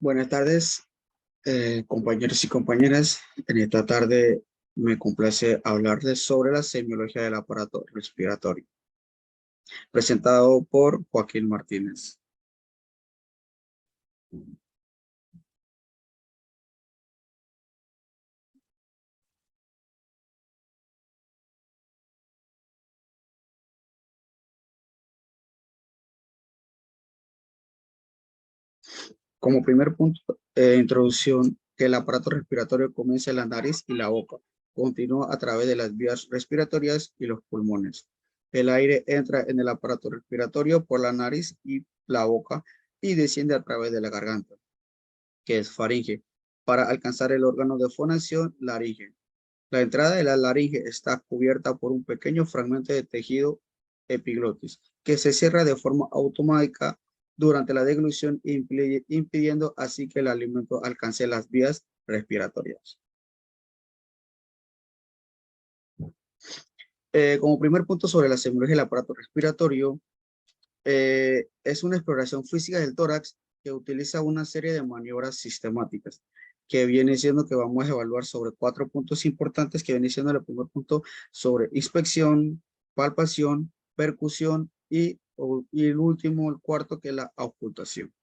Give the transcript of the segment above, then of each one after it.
Buenas tardes, compañeros y compañeras. En esta tarde me complace hablarles sobre la semiología del aparato respiratorio, presentado por Joaquín Martínez. Como primer punto, introducción, que el aparato respiratorio comienza en la nariz y la boca, continúa a través de las vías respiratorias y los pulmones. El aire entra en el aparato respiratorio por la nariz y la boca y desciende a través de la garganta, que es faringe, para alcanzar el órgano de fonación, laringe. La entrada de la laringe está cubierta por un pequeño fragmento de tejido epiglotis, que se cierra de forma automática durante la deglución, impidiendo así que el alimento alcance las vías respiratorias. Como primer punto sobre la semiología del aparato respiratorio, es una exploración física del tórax que utiliza una serie de maniobras sistemáticas, que viene siendo que vamos a evaluar sobre 4 puntos importantes, que viene siendo el primer punto sobre inspección, palpación, percusión y el último, el cuarto, que es la ocultación.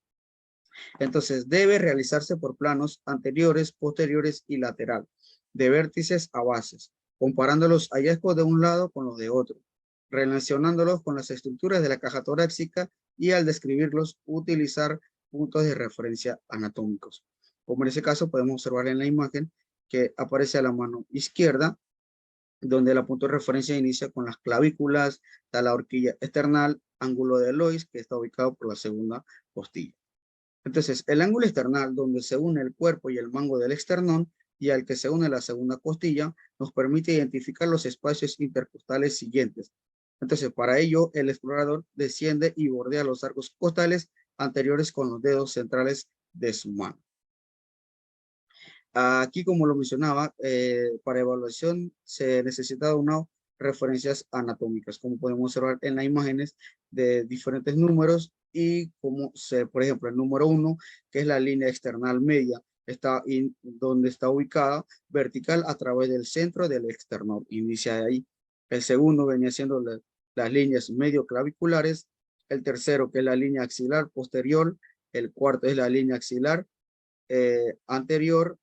Entonces, debe realizarse por planos anteriores, posteriores y lateral, de vértices a bases, comparando los hallazgos de un lado con los de otro, relacionándolos con las estructuras de la caja torácica y al describirlos, utilizar puntos de referencia anatómicos. Como en ese caso podemos observar en la imagen que aparece a la mano izquierda, donde el punto de referencia inicia con las clavículas, está la horquilla external, ángulo de Lois, que está ubicado por la segunda costilla. Entonces, el ángulo external, donde se une el cuerpo y el mango del esternón, y al que se une la segunda costilla, nos permite identificar los espacios intercostales siguientes. Entonces, para ello, el explorador desciende y bordea los arcos costales anteriores con los dedos centrales de su mano. Aquí, como lo mencionaba, para evaluación se necesita unas referencias anatómicas, como podemos observar en las imágenes de diferentes números y como por ejemplo, el número 1, que es la línea external media, donde está ubicada vertical a través del centro del externor, inicia de ahí. El segundo venía siendo las líneas medio claviculares, el tercero, que es la línea axilar posterior, el cuarto es la línea axilar anterior,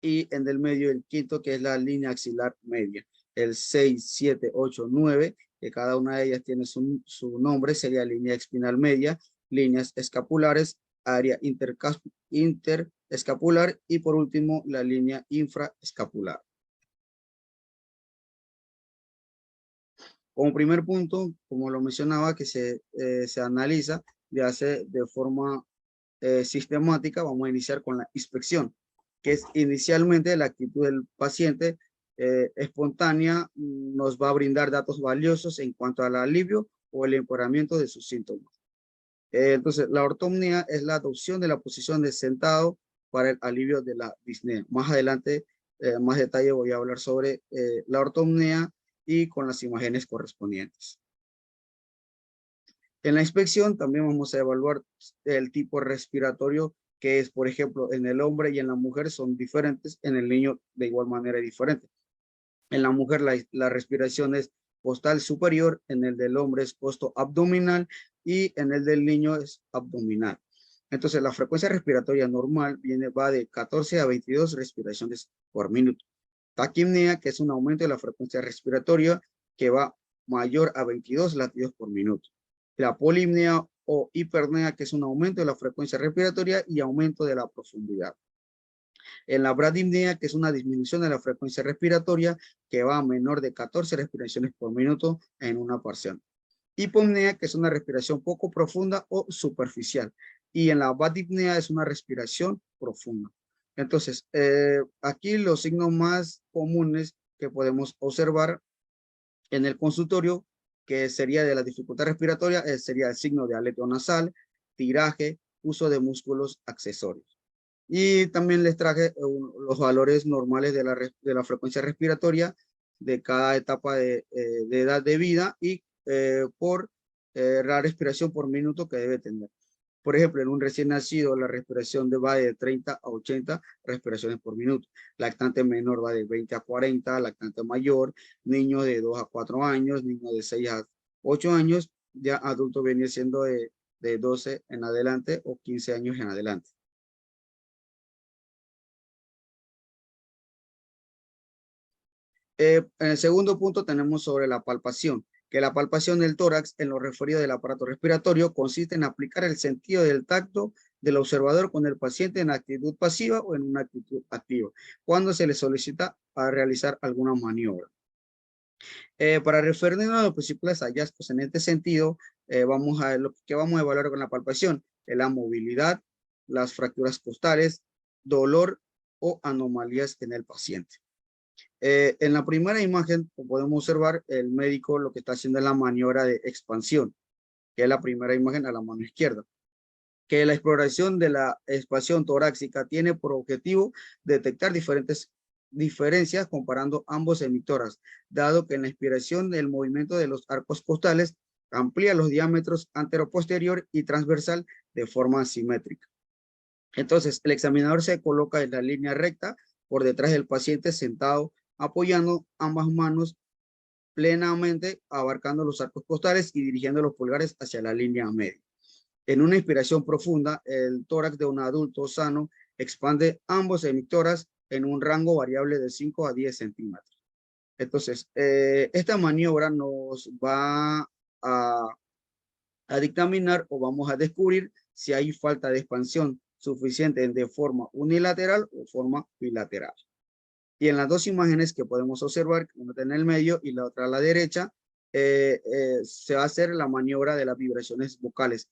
y en el medio el quinto, que es la línea axilar media. El 6, 7, 8, 9, que cada una de ellas tiene su nombre, sería línea espinal media, líneas escapulares, área interescapular y por último la línea infraescapular. Como primer punto, como lo mencionaba, que se analiza, de forma sistemática. Vamos a iniciar con la inspección, que es inicialmente la actitud del paciente espontánea, nos va a brindar datos valiosos en cuanto al alivio o el empeoramiento de sus síntomas. Entonces, la ortopnea es la adopción de la posición de sentado para el alivio de la disnea. Más adelante, más detalle, voy a hablar sobre la ortopnea y con las imágenes correspondientes. En la inspección también vamos a evaluar el tipo respiratorio, que es, por ejemplo, en el hombre y en la mujer son diferentes, en el niño de igual manera diferente. En la mujer la respiración es costal superior, en el del hombre es costo abdominal y en el del niño es abdominal. Entonces la frecuencia respiratoria normal va de 14 a 22 respiraciones por minuto. Taquipnea, que es un aumento de la frecuencia respiratoria que va mayor a 22 latidos por minuto. La polipnea o hipernea, que es un aumento de la frecuencia respiratoria y aumento de la profundidad. En la bradipnea, que es una disminución de la frecuencia respiratoria que va a menor de 14 respiraciones por minuto en una parcial. Hipopnea, que es una respiración poco profunda o superficial. Y en la badipnea es una respiración profunda. Entonces, aquí los signos más comunes que podemos observar en el consultorio, que sería de la dificultad respiratoria, sería el signo de aleteo nasal, tiraje, uso de músculos accesorios. Y también les traje los valores normales de la frecuencia respiratoria de cada etapa de edad de vida y por la respiración por minuto que debe tener. Por ejemplo, en un recién nacido, la respiración va de 30 a 80 respiraciones por minuto. Lactante menor va de 20 a 40, lactante mayor, niño de 2 a 4 años, niño de 6 a 8 años, ya adulto viene siendo de 12 en adelante o 15 años en adelante. En el segundo punto tenemos sobre la palpación, que la palpación del tórax en lo referido del aparato respiratorio consiste en aplicar el sentido del tacto del observador con el paciente en actitud pasiva o en una actitud activa, cuando se le solicita a realizar alguna maniobra. Para referirnos a los principales hallazgos en este sentido, vamos a ver lo que vamos a evaluar con la palpación, la movilidad, las fracturas costales, dolor o anomalías en el paciente. En la primera imagen podemos observar el médico lo que está haciendo es la maniobra de expansión, que es la primera imagen a la mano izquierda. Que la exploración de la expansión torácica tiene por objetivo detectar diferencias comparando ambos hemitórax, dado que en la inspiración el movimiento de los arcos costales amplía los diámetros anteroposterior y transversal de forma simétrica. Entonces, el examinador se coloca en la línea recta por detrás del paciente sentado, apoyando ambas manos plenamente, abarcando los arcos costales y dirigiendo los pulgares hacia la línea media. En una inspiración profunda, el tórax de un adulto sano expande ambos hemitórax en un rango variable de 5 a 10 centímetros. Entonces, esta maniobra nos va a dictaminar o vamos a descubrir si hay falta de expansión suficiente de forma unilateral o forma bilateral. Y en las dos imágenes que podemos observar, una está en el medio y la otra a la derecha, se va a hacer la maniobra de las vibraciones vocales.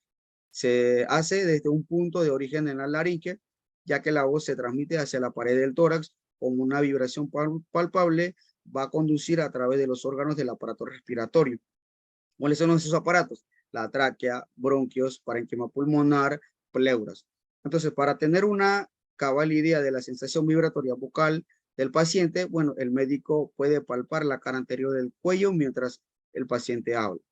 Se hace desde un punto de origen en la laringe, ya que la voz se transmite hacia la pared del tórax con una vibración palpable, va a conducir a través de los órganos del aparato respiratorio. ¿Cuáles son esos aparatos? La tráquea, bronquios, parénquima pulmonar, pleuras. Entonces, para tener una cabal idea de la sensación vibratoria vocal del paciente, bueno, el médico puede palpar la cara anterior del cuello mientras el paciente habla.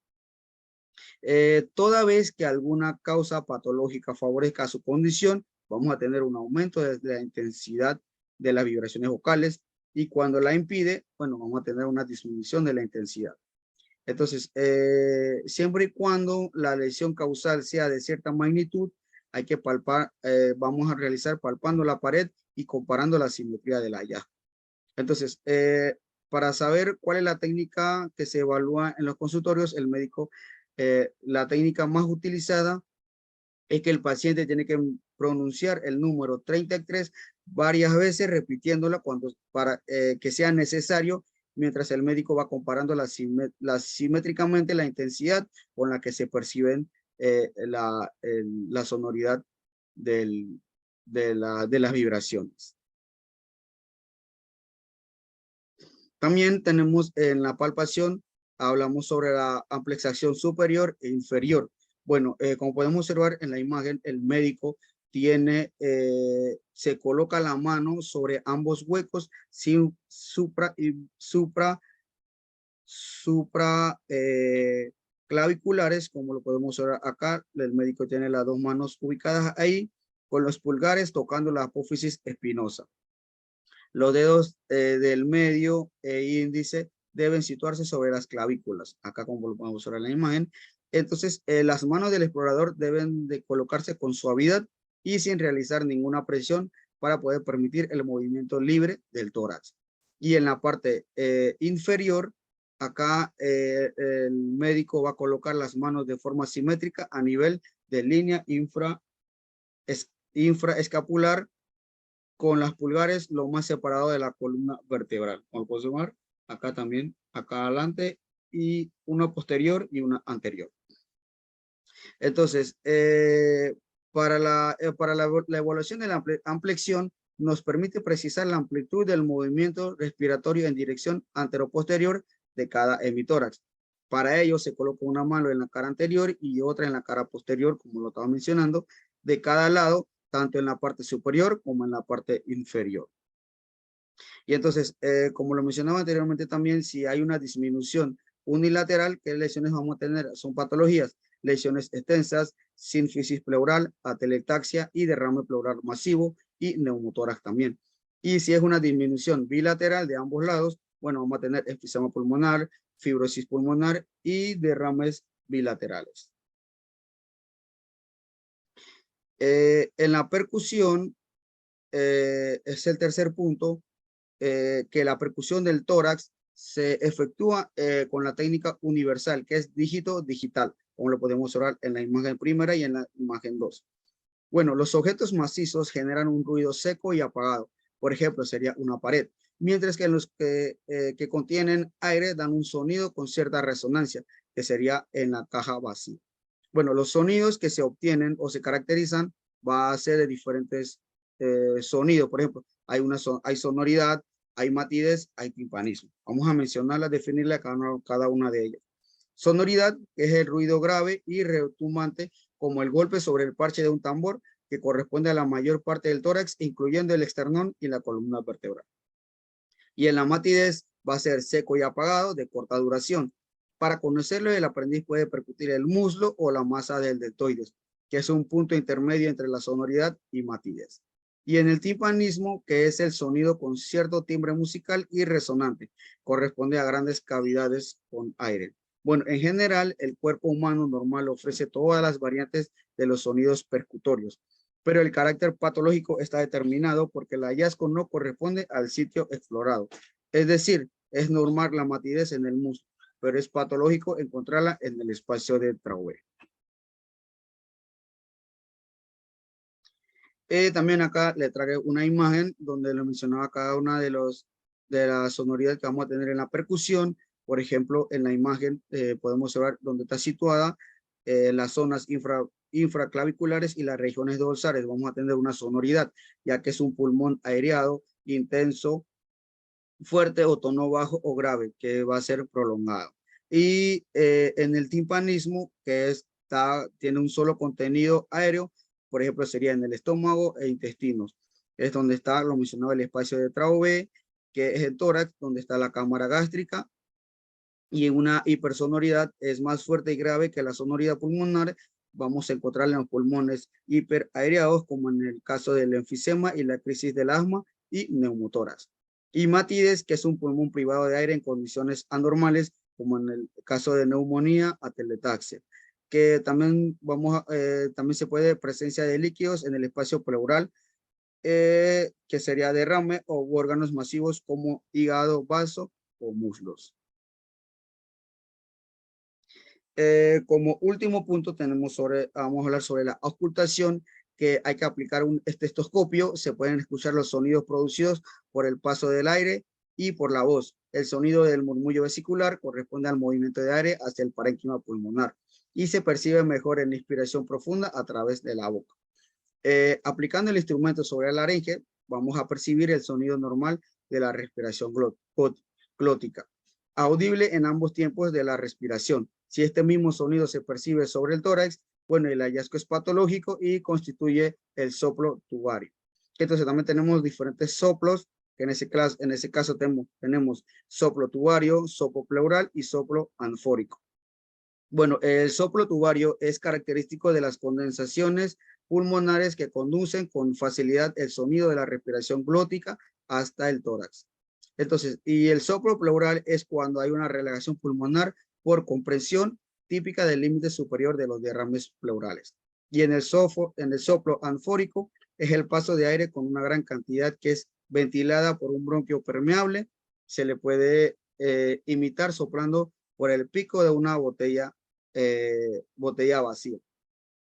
Toda vez que alguna causa patológica favorezca su condición, vamos a tener un aumento de la intensidad de las vibraciones vocales y cuando la impide, bueno, vamos a tener una disminución de la intensidad. Entonces, siempre y cuando la lesión causal sea de cierta magnitud, hay que palpar, vamos a realizar palpando la pared y comparando la simetría del hallazgo. Entonces, para saber cuál es la técnica que se evalúa en los consultorios, el médico, la técnica más utilizada es que el paciente tiene que pronunciar el número 33 varias veces, repitiéndola para que sea necesario, mientras el médico va comparando simétricamente la intensidad con la que se perciben la sonoridad de las vibraciones. También tenemos en la palpación, hablamos sobre la amplexación superior e inferior. Bueno, como podemos observar en la imagen, el médico se coloca la mano sobre ambos huecos sin claviculares, como lo podemos ver acá. El médico tiene las dos manos ubicadas ahí, con los pulgares tocando la apófisis espinosa. Los dedos del medio e índice deben situarse sobre las clavículas, acá como lo podemos ver en la imagen. Entonces, las manos del explorador deben de colocarse con suavidad y sin realizar ninguna presión para poder permitir el movimiento libre del tórax. Y en la parte inferior, acá el médico va a colocar las manos de forma simétrica a nivel de línea infraescapular, con las pulgares lo más separado de la columna vertebral. Como podemos ver, acá también, acá adelante, y una posterior y una anterior. Entonces, para la evaluación de la amplexión, nos permite precisar la amplitud del movimiento respiratorio en dirección anteroposterior de cada hemitórax. Para ello, se coloca una mano en la cara anterior y otra en la cara posterior, como lo estaba mencionando, de cada lado, tanto en la parte superior como en la parte inferior. Y entonces, como lo mencionaba anteriormente también, si hay una disminución unilateral, ¿qué lesiones vamos a tener? Son patologías lesiones extensas, sínfisis pleural, atelectaxia y derrame pleural masivo y neumotórax también. Y si es una disminución bilateral de ambos lados, bueno, vamos a tener enfisema pulmonar, fibrosis pulmonar y derrames bilaterales. En la percusión, es el tercer punto, que la percusión del tórax se efectúa con la técnica universal, que es dígito digital, como lo podemos observar en la imagen primera y en la imagen 2. Bueno, los objetos macizos generan un ruido seco y apagado. Por ejemplo, sería una pared, mientras que los que contienen aire dan un sonido con cierta resonancia, que sería en la caja vacía. Bueno, los sonidos que se obtienen o se caracterizan va a ser de diferentes sonidos. Por ejemplo, hay sonoridad, hay matidez, hay timpanismo. Vamos a mencionarlas, definirla cada una de ellas. Sonoridad, que es el ruido grave y retumbante, como el golpe sobre el parche de un tambor, que corresponde a la mayor parte del tórax, incluyendo el esternón y la columna vertebral. Y en la matidez va a ser seco y apagado, de corta duración. Para conocerlo, el aprendiz puede percutir el muslo o la masa del deltoides, que es un punto intermedio entre la sonoridad y matidez. Y en el timpanismo, que es el sonido con cierto timbre musical y resonante, corresponde a grandes cavidades con aire. Bueno, en general, el cuerpo humano normal ofrece todas las variantes de los sonidos percutorios, pero el carácter patológico está determinado porque el hallazgo no corresponde al sitio explorado. Es decir, es normal la matidez en el muslo, pero es patológico encontrarla en el espacio de Traube. También acá le traje una imagen donde le mencionaba cada una de las sonoridades que vamos a tener en la percusión. Por ejemplo, en la imagen podemos ver dónde está situada las zonas infraclaviculares y las regiones dorsales. Vamos a tener una sonoridad, ya que es un pulmón aireado, intenso, fuerte o tono bajo o grave, que va a ser prolongado. Y en el timpanismo, que tiene un solo contenido aéreo, por ejemplo, sería en el estómago e intestinos. Es donde está, lo mencionaba, el espacio de Traube, que es el tórax, donde está la cámara gástrica. Y en una hipersonoridad es más fuerte y grave que la sonoridad pulmonar. Vamos a encontrarla en los pulmones hiperaereados, como en el caso del enfisema y la crisis del asma y neumotórax. Y matidez, que es un pulmón privado de aire en condiciones anormales, como en el caso de neumonía, atelectaxia, que también también se puede presencia de líquidos en el espacio pleural, que sería derrame o órganos masivos como hígado, vaso o muslos. Como último punto vamos a hablar sobre la auscultación, que hay que aplicar un estetoscopio. Se pueden escuchar los sonidos producidos por el paso del aire y por la voz. El sonido del murmullo vesicular corresponde al movimiento de aire hacia el parénquima pulmonar y se percibe mejor en la inspiración profunda a través de la boca. Aplicando el instrumento sobre la laringe, vamos a percibir el sonido normal de la respiración glótica, audible en ambos tiempos de la respiración. Si este mismo sonido se percibe sobre el tórax, bueno, el hallazgo es patológico y constituye el soplo tubario. Entonces también tenemos diferentes soplos, que en ese caso tenemos soplo tubario, soplo pleural y soplo anfórico. Bueno, el soplo tubario es característico de las condensaciones pulmonares que conducen con facilidad el sonido de la respiración glótica hasta el tórax. Entonces, y el soplo pleural es cuando hay una relajación pulmonar por compresión típica del límite superior de los derrames pleurales. Y en el soplo anfórico es el paso de aire con una gran cantidad que es ventilada por un bronquio permeable. Se le puede imitar soplando por el pico de una botella vacía.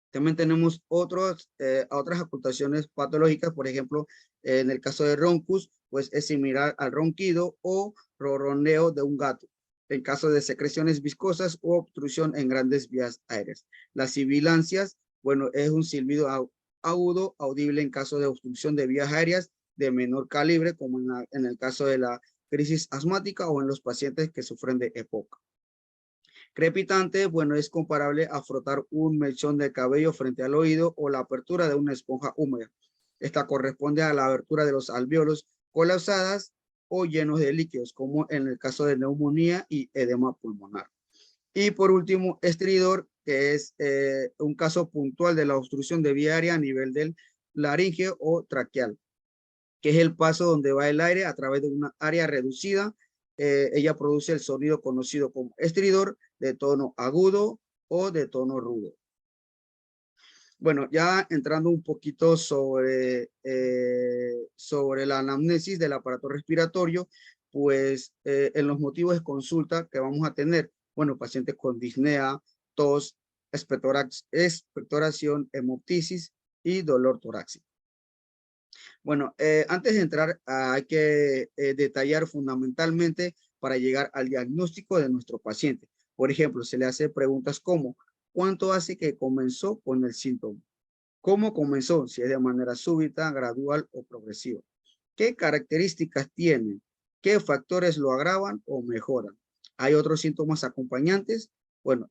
También tenemos otras ocultaciones patológicas, por ejemplo, en el caso de roncus, pues es similar al ronquido o ronroneo de un gato. En caso de secreciones viscosas o obstrucción en grandes vías aéreas. Las sibilancias, bueno, es un silbido agudo, audible en caso de obstrucción de vías aéreas de menor calibre, como en el caso de la crisis asmática o en los pacientes que sufren de EPOC. Crepitante, bueno, es comparable a frotar un mechón de cabello frente al oído o la apertura de una esponja húmeda. Esta corresponde a la abertura de los alvéolos colapsadas o llenos de líquidos, como en el caso de neumonía y edema pulmonar. Y por último, estridor que es un caso puntual de la obstrucción de vía aérea a nivel del laringe o traqueal, que es el paso donde va el aire a través de una área reducida. Ella produce el sonido conocido como estridor de tono agudo o de tono rudo. Bueno, ya entrando un poquito sobre la anamnesis del aparato respiratorio, pues en los motivos de consulta que vamos a tener, bueno, pacientes con disnea, tos, expectoración, hemoptisis y dolor torácico. Bueno, antes de entrar, hay que detallar fundamentalmente para llegar al diagnóstico de nuestro paciente. Por ejemplo, se le hace preguntas como, ¿cuánto hace que comenzó con el síntoma? ¿Cómo comenzó? Si es de manera súbita, gradual o progresiva. ¿Qué características tiene? ¿Qué factores lo agravan o mejoran? ¿Hay otros síntomas acompañantes? Bueno,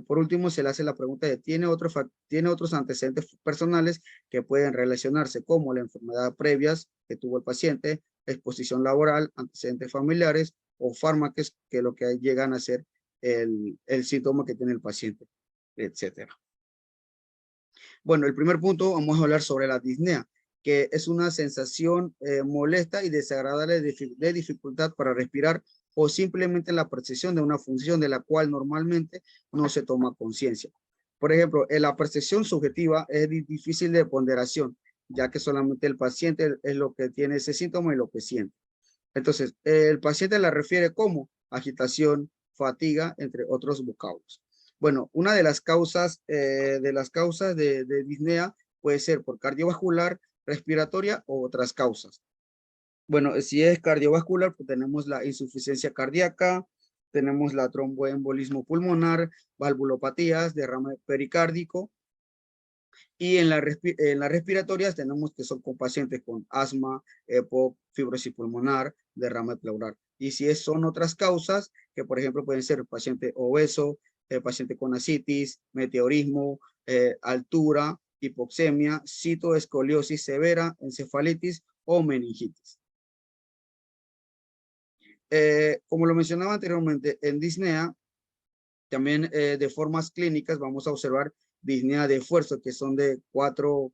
por último se le hace la pregunta de ¿tiene otros antecedentes personales que pueden relacionarse como la enfermedad previas que tuvo el paciente, exposición laboral, antecedentes familiares o fármacos que lo que llegan a ser el síntoma que tiene el paciente, etcétera. Bueno, el primer punto vamos a hablar sobre la disnea, que es una sensación molesta y desagradable de dificultad para respirar o simplemente la percepción de una función de la cual normalmente no se toma conciencia. Por ejemplo, en la percepción subjetiva es difícil de ponderación, ya que solamente el paciente es lo que tiene ese síntoma y lo que siente. Entonces, el paciente la refiere como agitación, fatiga, entre otros vocablos. Bueno, una de las causas de disnea puede ser por cardiovascular, respiratoria o otras causas. Bueno, si es cardiovascular, pues tenemos la insuficiencia cardíaca, tenemos la tromboembolismo pulmonar, valvulopatías, derrame pericárdico, y en las respiratorias tenemos que son con pacientes con asma, EPOC, fibrosis pulmonar, derrame pleural. Y si son otras causas, que por ejemplo pueden ser paciente obeso, paciente con ascitis, meteorismo, altura, hipoxemia, citoescoliosis severa, encefalitis o meningitis. Como lo mencionaba anteriormente, en disnea, también de formas clínicas vamos a observar disnea de esfuerzo, que son de 4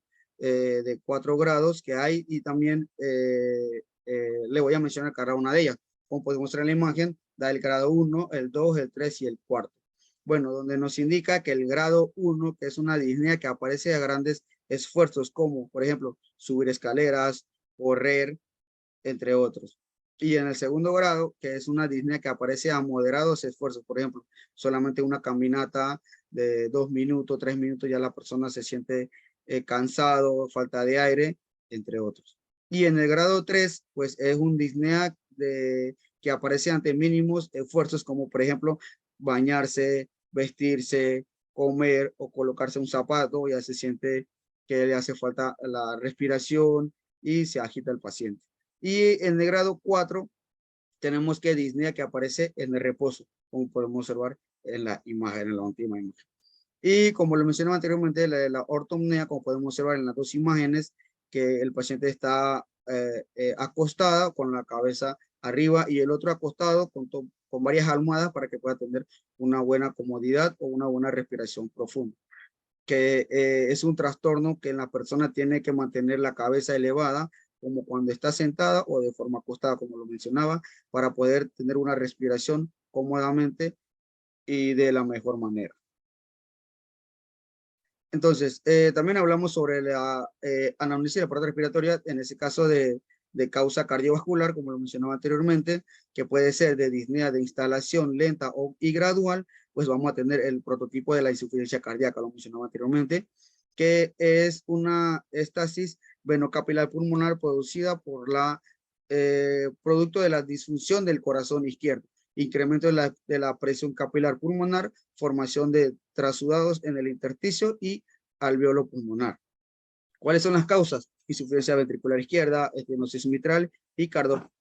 grados que hay, y también le voy a mencionar cada una de ellas. Como podemos ver en la imagen, da el grado 1, el 2, el 3 y el 4. Bueno, donde nos indica que el grado 1, que es una disnea que aparece a grandes esfuerzos, como por ejemplo subir escaleras, correr, entre otros. Y en el segundo grado, que es una disnea que aparece a moderados esfuerzos, por ejemplo, solamente una caminata de 2 minutos, 3 minutos, ya la persona se siente cansado, falta de aire, entre otros. Y en el grado 3, pues es un disnea que aparece ante mínimos esfuerzos, como por ejemplo, bañarse, vestirse, comer o colocarse un zapato, ya se siente que le hace falta la respiración y se agita el paciente. Y en el grado 4 tenemos que disnea que aparece en el reposo, como podemos observar en la imagen, en la última imagen. Y como lo mencionaba anteriormente, la ortopnea, como podemos observar en las dos imágenes, que el paciente está acostada con la cabeza arriba y el otro acostado con varias almohadas para que pueda tener una buena comodidad o una buena respiración profunda, que es un trastorno que la persona tiene que mantener la cabeza elevada, como cuando está sentada o de forma acostada, como lo mencionaba, para poder tener una respiración cómodamente y de la mejor manera. Entonces, también hablamos sobre la anamnesis del aparato respiratorio, en ese caso de causa cardiovascular, como lo mencionaba anteriormente, que puede ser de disnea de instalación lenta y gradual, pues vamos a tener el prototipo de la insuficiencia cardíaca, lo mencionaba anteriormente, que es una estasis venocapilar pulmonar producida por producto de la disfunción del corazón izquierdo, incremento de la presión capilar pulmonar, formación de trasudados en el intersticio y alveolo pulmonar. ¿Cuáles son las causas? Insuficiencia ventricular izquierda, estenosis mitral y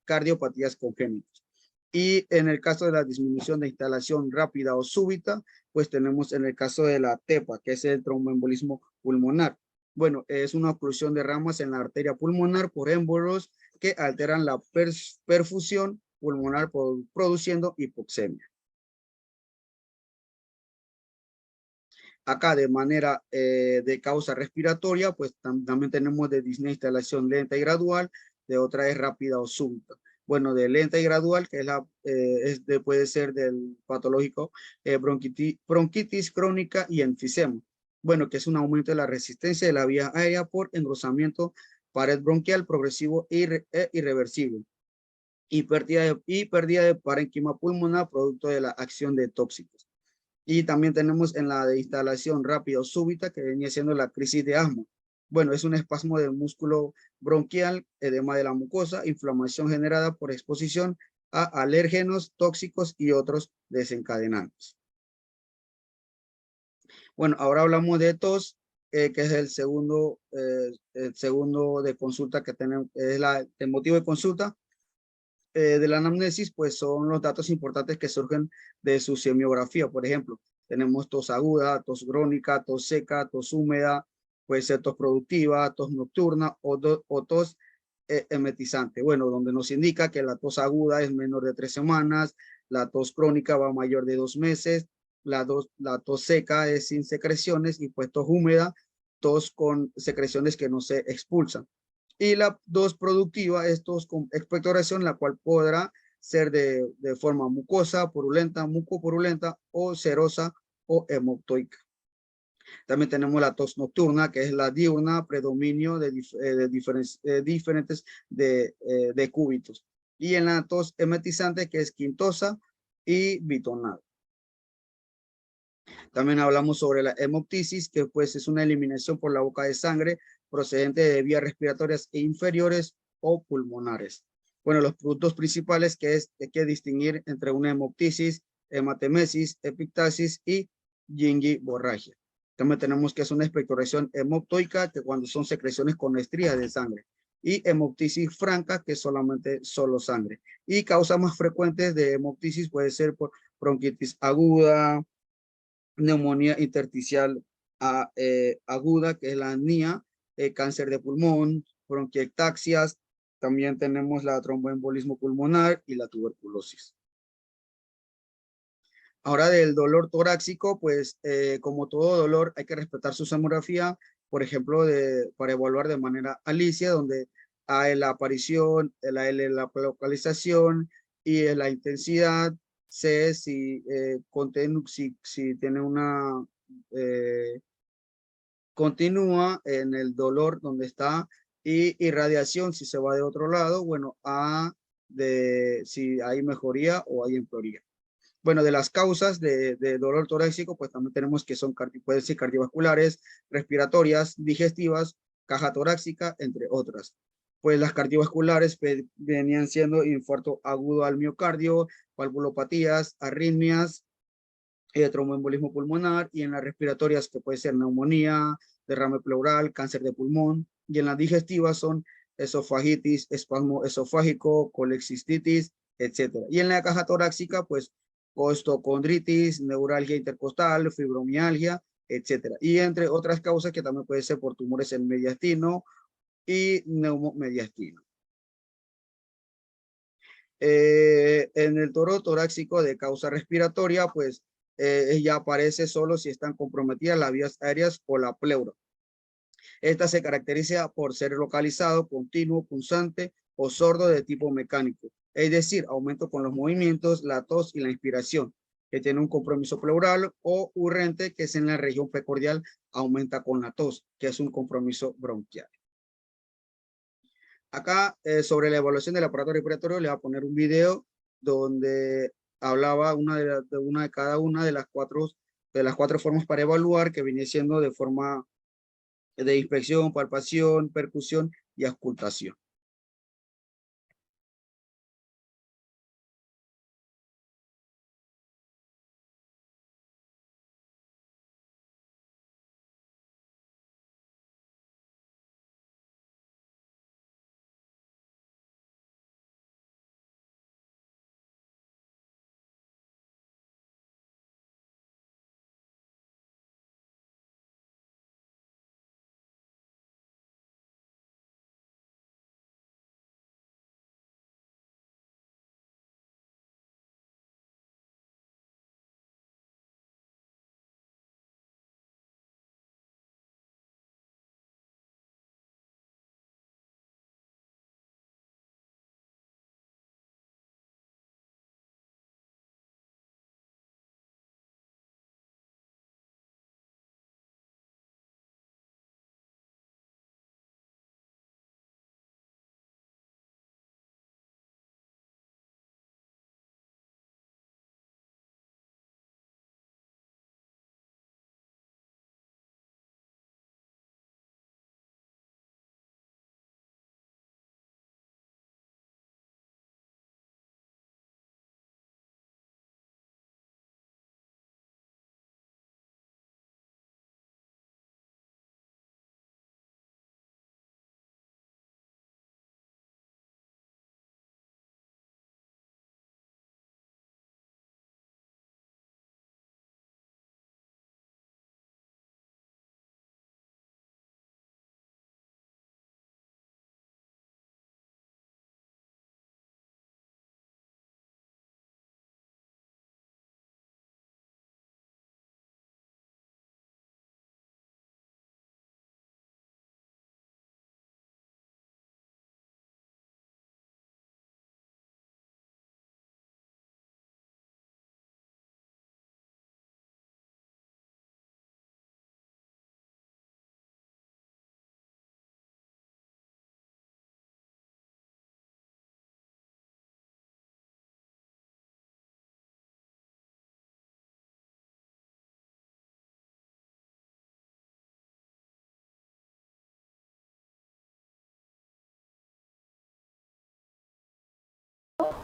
cardiopatías congénitas. Y en el caso de la disminución de instalación rápida o súbita, pues tenemos en el caso de la TEPA, que es el tromboembolismo pulmonar. Bueno, es una oclusión de ramas en la arteria pulmonar por émbolos que alteran la perfusión pulmonar produciendo hipoxemia. Acá de manera de causa respiratoria, pues también tenemos de disnea instalación lenta y gradual, de otra es rápida o súbita. Bueno, de lenta y gradual, que es puede ser del patológico bronquitis crónica y enfisema. Bueno, que es un aumento de la resistencia de la vía aérea por engrosamiento pared bronquial progresivo e irreversible y pérdida de parénquima pulmonar producto de la acción de tóxicos. Y también tenemos en la de instalación rápida o súbita, que venía siendo la crisis de asma. Bueno, es un espasmo del músculo bronquial, edema de la mucosa, inflamación generada por exposición a alérgenos, tóxicos y otros desencadenantes. Bueno, ahora hablamos de tos, que es el segundo de consulta que tenemos, es el motivo de consulta de la anamnesis, pues son los datos importantes que surgen de su semiografía. Por ejemplo, tenemos tos aguda, tos crónica, tos seca, tos húmeda, puede ser tos productiva, tos nocturna o tos emetizante. Bueno, donde nos indica que la tos aguda es menor de 3 semanas, la tos crónica va mayor de 2 meses, la tos seca es sin secreciones y pues tos húmeda, tos con secreciones que no se expulsan. Y la tos productiva es tos con expectoración, la cual podrá ser de forma mucosa, purulenta, mucopurulenta o serosa o hemoptoica. También tenemos la tos nocturna, que es la diurna, predominio de diferentes de cúbitos. Y en la tos emetizante, que es quintosa y bitonal. También hablamos sobre la hemoptisis, que pues es una eliminación por la boca de sangre procedente de vías respiratorias inferiores o pulmonares. Bueno, los productos principales que hay que distinguir entre una hemoptisis, hematemesis, epictasis y gingivorragia. También tenemos que es una expectoración hemoptoica, que cuando son secreciones con estrías de sangre, y hemoptisis franca, que es solamente solo sangre. Y causas más frecuentes de hemoptisis puede ser por bronquitis aguda, neumonía intersticial aguda, que es la NIA, cáncer de pulmón, bronquiectaxias, también tenemos la tromboembolismo pulmonar y la tuberculosis. Ahora del dolor torácico, pues como todo dolor hay que respetar su sonografía, por ejemplo, para evaluar de manera alicia, donde hay la aparición, la localización y la intensidad, C si tiene una, continúa en el dolor donde está y irradiación si se va de otro lado, bueno, A de si hay mejoría o hay empeoría. Bueno, de las causas de dolor torácico, pues también tenemos que pueden ser cardiovasculares, respiratorias, digestivas, caja torácica, entre otras. Pues las cardiovasculares venían siendo infarto agudo al miocardio, valvulopatías, arritmias, tromboembolismo pulmonar, y en las respiratorias que puede ser neumonía, derrame pleural, cáncer de pulmón, y en las digestivas son esofagitis, espasmo esofágico, colexistitis, etcétera. Y en la caja torácica, pues costocondritis, neuralgia intercostal, fibromialgia, etcétera. Y entre otras causas que también puede ser por tumores en mediastino y neumomediastino. En el toro torácico de causa respiratoria, pues ya aparece solo si están comprometidas las vías aéreas o la pleura. Esta se caracteriza por ser localizado, continuo, punzante o sordo de tipo mecánico, es decir, aumento con los movimientos, la tos y la inspiración, que tiene un compromiso pleural, o urrente, que es en la región precordial, aumenta con la tos, que es un compromiso bronquial. Acá sobre la evaluación del aparato respiratorio le voy a poner un video donde hablaba una de cada una de las cuatro formas para evaluar, que viene siendo de forma de inspección, palpación, percusión y auscultación.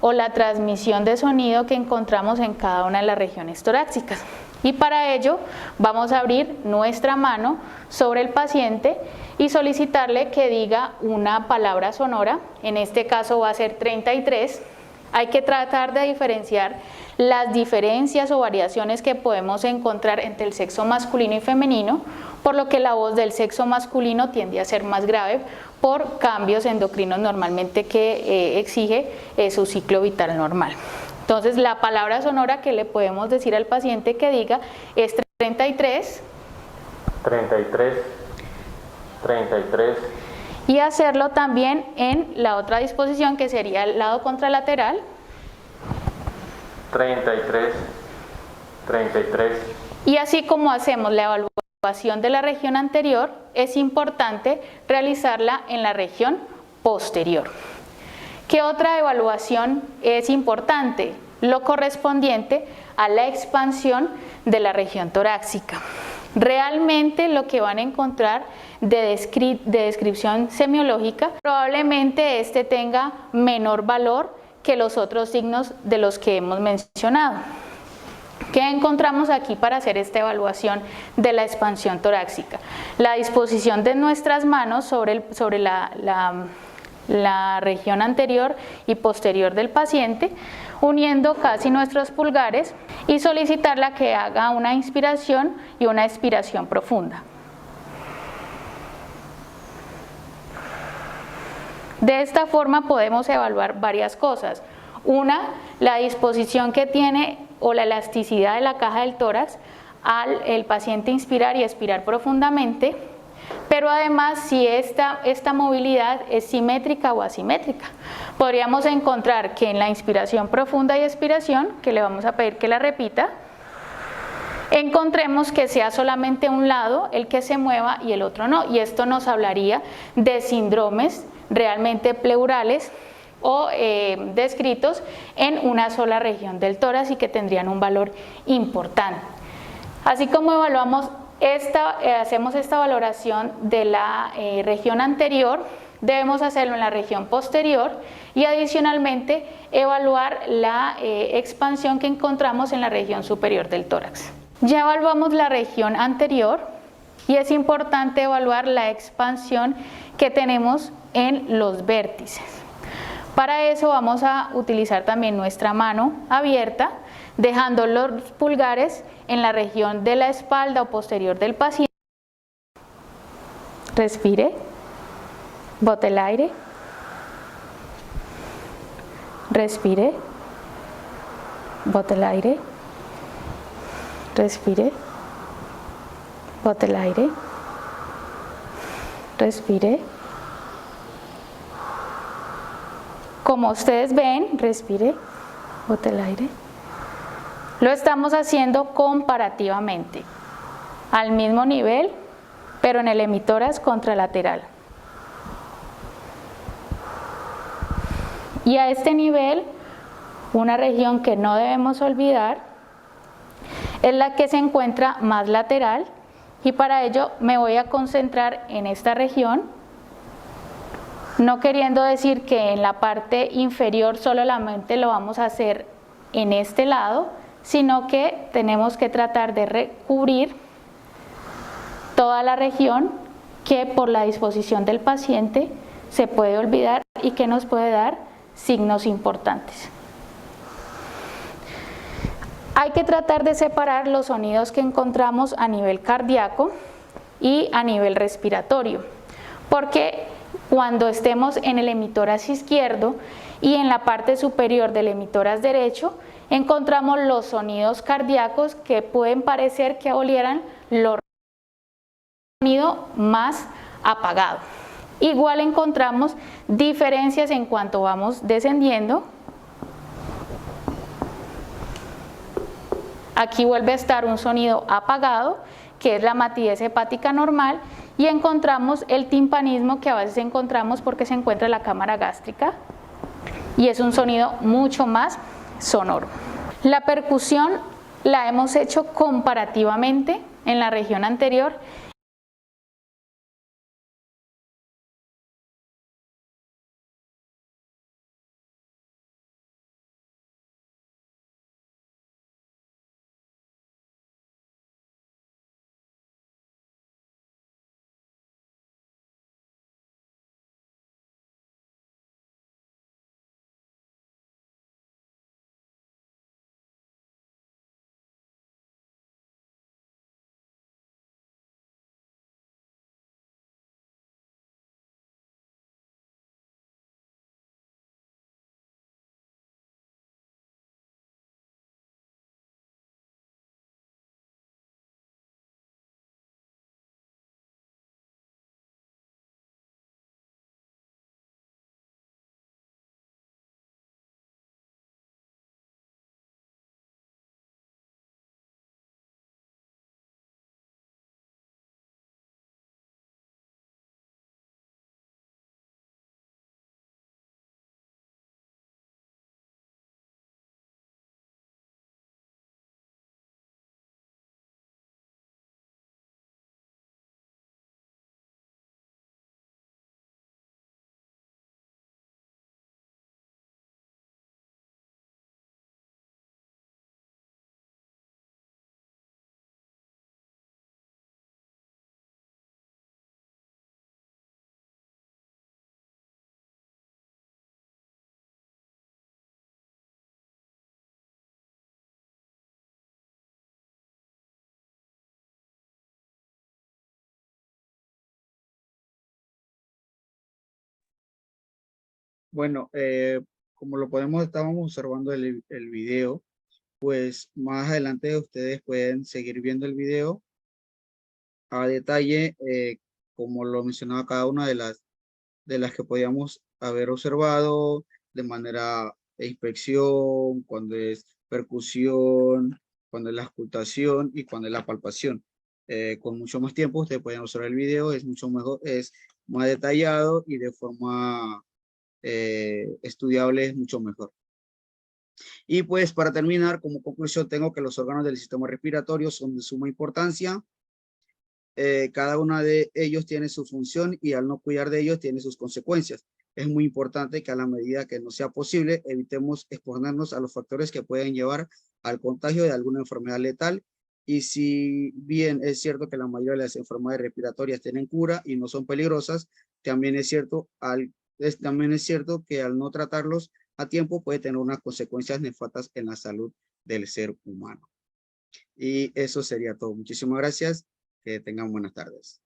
o la transmisión de sonido que encontramos en cada una de las regiones torácicas. Y para ello vamos a abrir nuestra mano sobre el paciente y solicitarle que diga una palabra sonora. En este caso va a ser 33. Hay que tratar de diferenciar las diferencias o variaciones que podemos encontrar entre el sexo masculino y femenino, por lo que la voz del sexo masculino tiende a ser más grave por cambios endocrinos normalmente que exige su ciclo vital normal. Entonces la palabra sonora que le podemos decir al paciente que diga es 33, 33, 33. Y hacerlo también en la otra disposición que sería el lado contralateral. 33, 33. Y así como hacemos la evaluación de la región anterior, es importante realizarla en la región posterior. ¿Qué otra evaluación es importante? Lo correspondiente a la expansión de la región torácica. Realmente lo que van a encontrar de descripción semiológica, probablemente este tenga menor valor que los otros signos de los que hemos mencionado. ¿Qué encontramos aquí para hacer esta evaluación de la expansión torácica? La disposición de nuestras manos sobre la región anterior y posterior del paciente, uniendo casi nuestros pulgares y solicitarla que haga una inspiración y una expiración profunda. De esta forma podemos evaluar varias cosas. Una, la disposición que tiene o la elasticidad de la caja del tórax al el paciente inspirar y expirar profundamente, pero además si esta movilidad es simétrica o asimétrica. Podríamos encontrar que en la inspiración profunda y expiración, que le vamos a pedir que la repita, encontremos que sea solamente un lado el que se mueva y el otro no, y esto nos hablaría de síndromes realmente pleurales o descritos en una sola región del tórax y que tendrían un valor importante. Así como evaluamos hacemos esta valoración de la región anterior, debemos hacerlo en la región posterior y adicionalmente evaluar la expansión que encontramos en la región superior del tórax. Ya evaluamos la región anterior y es importante evaluar la expansión que tenemos en los vértices. Para eso vamos a utilizar también nuestra mano abierta, dejando los pulgares en la región de la espalda o posterior del paciente. Respire, bote el aire, respire, bote el aire, respire, bote el aire, respire. Como ustedes ven, respire, bote el aire. Lo estamos haciendo comparativamente, al mismo nivel, pero en el hemitórax contralateral. Y a este nivel, una región que no debemos olvidar es la que se encuentra más lateral, y para ello me voy a concentrar en esta región, no queriendo decir que en la parte inferior solamente lo vamos a hacer en este lado, sino que tenemos que tratar de recubrir toda la región que por la disposición del paciente se puede olvidar y que nos puede dar signos importantes. Hay que tratar de separar los sonidos que encontramos a nivel cardíaco y a nivel respiratorio, porque cuando estemos en el hemitórax izquierdo y en la parte superior del hemitórax derecho, encontramos los sonidos cardíacos que pueden parecer que olieran los sonido más apagado. Igual encontramos diferencias en cuanto vamos descendiendo. Aquí vuelve a estar un sonido apagado, que es la matidez hepática normal, y encontramos el timpanismo, que a veces encontramos porque se encuentra en la cámara gástrica, y es un sonido mucho más sonoro. La percusión la hemos hecho comparativamente en la región anterior Bueno, como lo podemos, estábamos observando el video, pues más adelante ustedes pueden seguir viendo el video a detalle, como lo mencionaba cada una de las que podíamos haber observado de manera de inspección, cuando es percusión, cuando es la auscultación y cuando es la palpación. Con mucho más tiempo ustedes pueden observar el video, es mucho mejor, es más detallado y de forma estudiable es mucho mejor. Y pues para terminar, como conclusión, tengo que los órganos del sistema respiratorio son de suma importancia. Cada uno de ellos tiene su función y al no cuidar de ellos tiene sus consecuencias. Es muy importante que a la medida que no sea posible, evitemos exponernos a los factores que pueden llevar al contagio de alguna enfermedad letal. Y si bien es cierto que la mayoría de las enfermedades respiratorias tienen cura y no son peligrosas, también es cierto, que al no tratarlos a tiempo puede tener unas consecuencias nefastas en la salud del ser humano. Y eso sería todo. Muchísimas gracias. Que tengan buenas tardes.